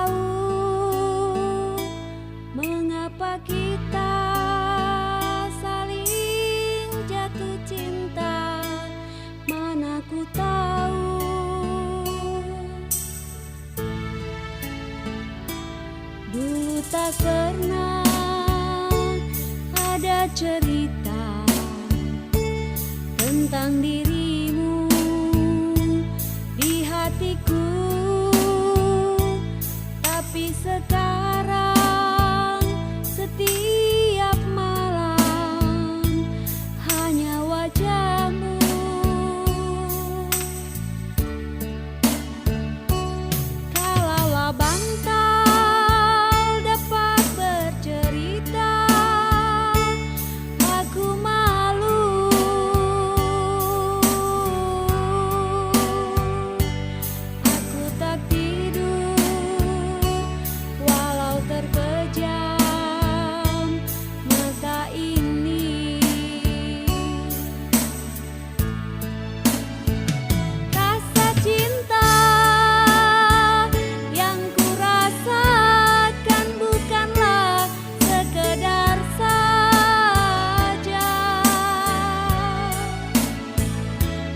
tahu mengapa kita saling jatuh cinta. Mana ku tahu dulu tak pernah ada cerita tentang dirimu di hatiku, tapi sekarang setiap malam hanya wajahmu. Kalaulah bantal dapat bercerita, aku malu. Aku tak tidur walau terpejam mata ini. Rasa cinta yang kurasakan bukanlah sekedar saja.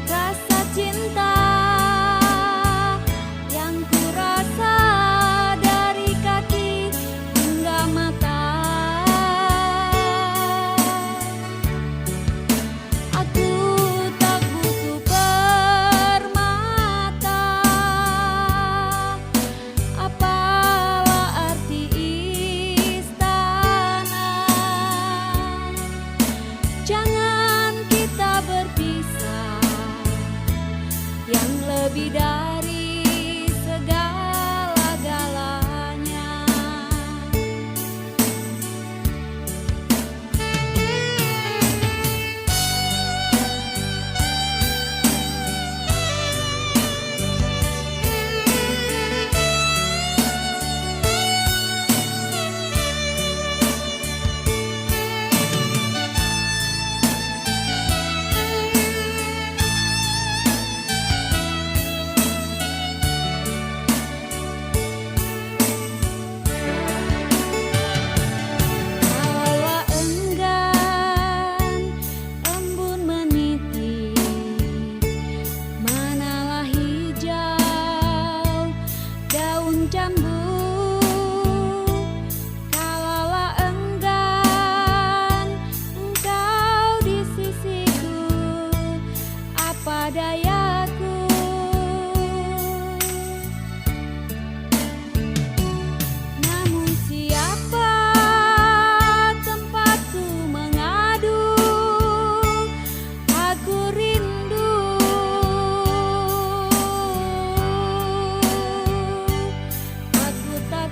Rasa cinta yang kurasa dari kaki hingga mata. Aku tak butuh permata, apalah arti istana. Jangan kita berpisah, yang lebih dari segala-galanya. Kalaulah enggan embun meniti, manalah hijau daun jambu. Kalaulah enggan engkau di sisiku, apa dayaku. Namun siapa tempatku mengadu, aku rindu. Aku tak